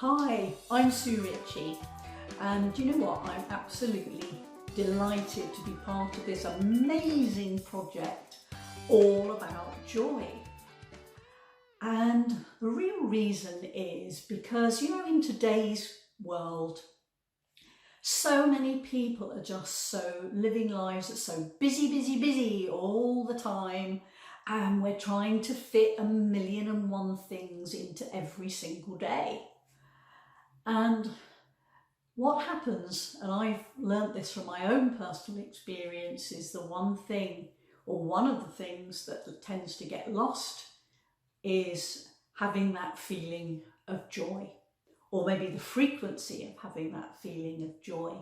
Hi, I'm Sue Ritchie, and you know what? I'm absolutely delighted to be part of this amazing project all about joy. And the real reason is because, in today's world, so many people are just so living lives that's so busy all the time, and we're trying to fit 1,000,001 things into every single day. And what happens, and I've learnt this from my own personal experience, is the one thing, or one of the things that tends to get lost is having that feeling of joy, or maybe the frequency of having that feeling of joy.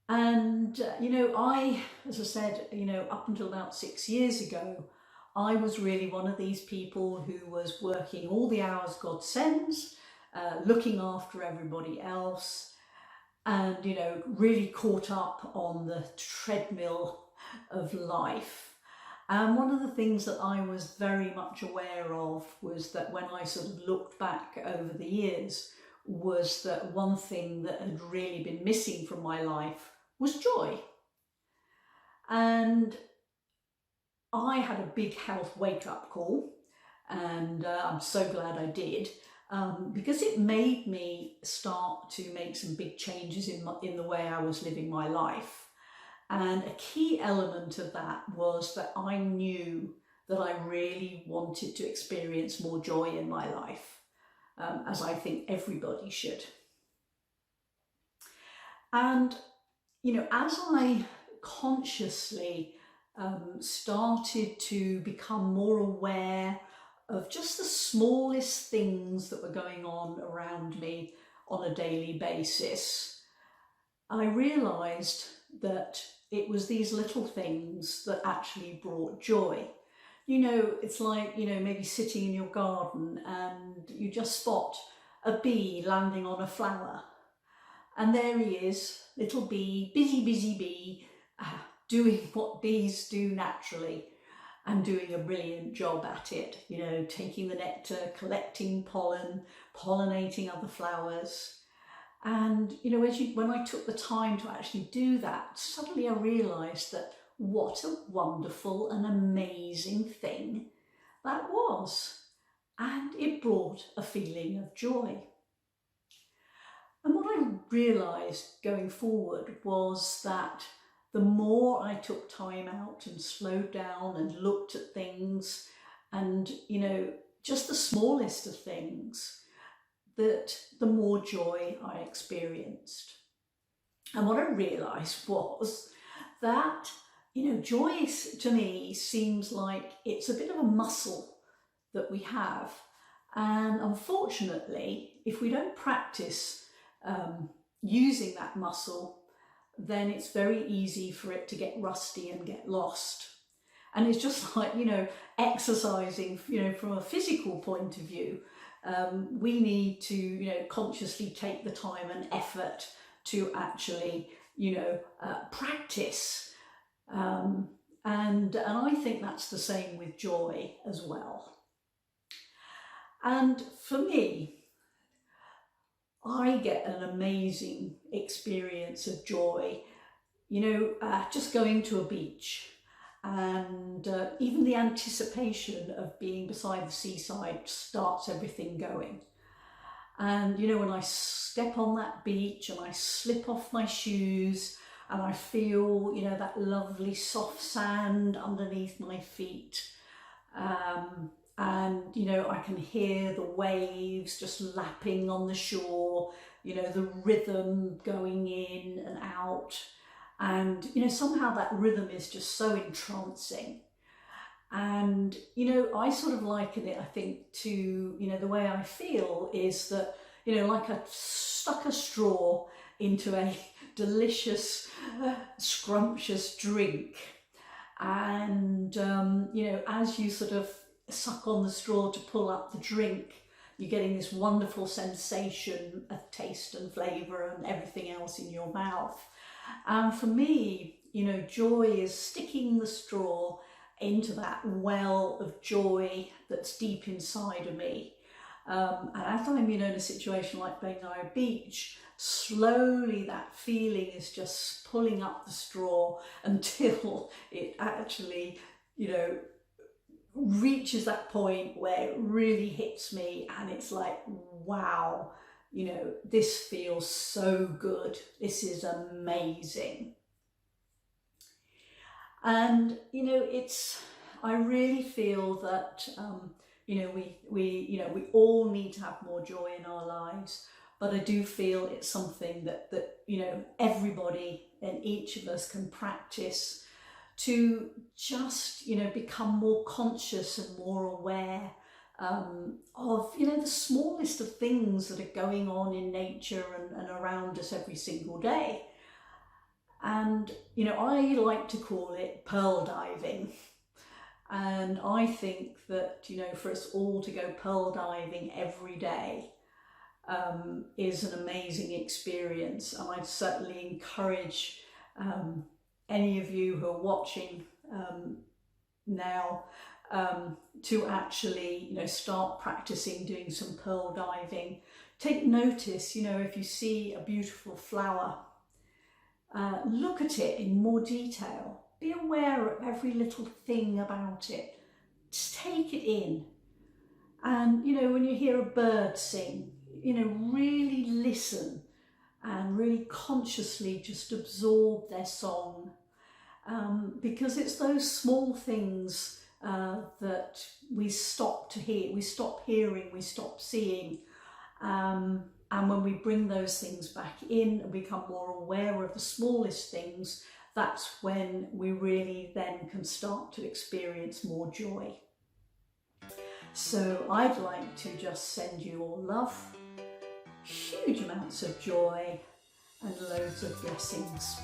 And, as I said, up until about 6 years ago, I was really one of these people who was working all the hours God sends, looking after everybody else, and really caught up on the treadmill of life. And one of the things that I was very much aware of was that when I sort of looked back over the years, was that one thing that had really been missing from my life was joy. And I had a big health wake-up call, and I'm so glad I did. Because it made me start to make some big changes in the way I was living my life. And a key element of that was that I knew that I really wanted to experience more joy in my life, as I think everybody should. And, as I consciously started to become more aware of just the smallest things that were going on around me on a daily basis, I realised that it was these little things that actually brought joy. It's like, maybe sitting in your garden and you just spot a bee landing on a flower. And there he is, little bee, busy bee, doing what bees do naturally, and doing a brilliant job at it, taking the nectar, collecting pollen, pollinating other flowers. And, when I took the time to actually do that, suddenly I realised that what a wonderful and amazing thing that was. And it brought a feeling of joy. And what I realised going forward was that the more I took time out and slowed down and looked at things and, just the smallest of things, that the more joy I experienced. And what I realised was that, joy to me seems like it's a bit of a muscle that we have. And unfortunately, if we don't practice using that muscle, then it's very easy for it to get rusty and get lost. And it's just like, exercising, from a physical point of view. We need to, consciously take the time and effort to actually, practice. And I think that's the same with joy as well. And for me, I get an amazing experience of joy, just going to a beach, and even the anticipation of being beside the seaside starts everything going. And when I step on that beach and I slip off my shoes and I feel that lovely soft sand underneath my feet, and I can hear the waves just lapping on the shore, the rhythm going in and out, and somehow that rhythm is just so entrancing. And I sort of liken it, I think, to the way I feel is that like I stuck a straw into a delicious scrumptious drink, and as you sort of suck on the straw to pull up the drink, you're getting this wonderful sensation of taste and flavour and everything else in your mouth. And for me, joy is sticking the straw into that well of joy that's deep inside of me, And as I'm, in a situation like Bengal Beach, slowly that feeling is just pulling up the straw until it actually, reaches that point where it really hits me and it's like, wow, this feels so good. This is amazing. And, I really feel that, we all need to have more joy in our lives, but I do feel it's something that everybody and each of us can practice to just, become more conscious and more aware of, the smallest of things that are going on in nature and around us every single day. And, I like to call it pearl diving. And I think that, for us all to go pearl diving every day is an amazing experience. And I'd certainly encourage any of you who are watching now to actually, start practicing doing some pearl diving. Take notice, if you see a beautiful flower, look at it in more detail. Be aware of every little thing about it. Just take it in. And, when you hear a bird sing, really listen and really consciously just absorb their song. Because it's those small things that we stop to hear, we stop hearing, we stop seeing. And when we bring those things back in and become more aware of the smallest things, that's when we really then can start to experience more joy. So I'd like to just send you all love, huge amounts of joy and loads of blessings.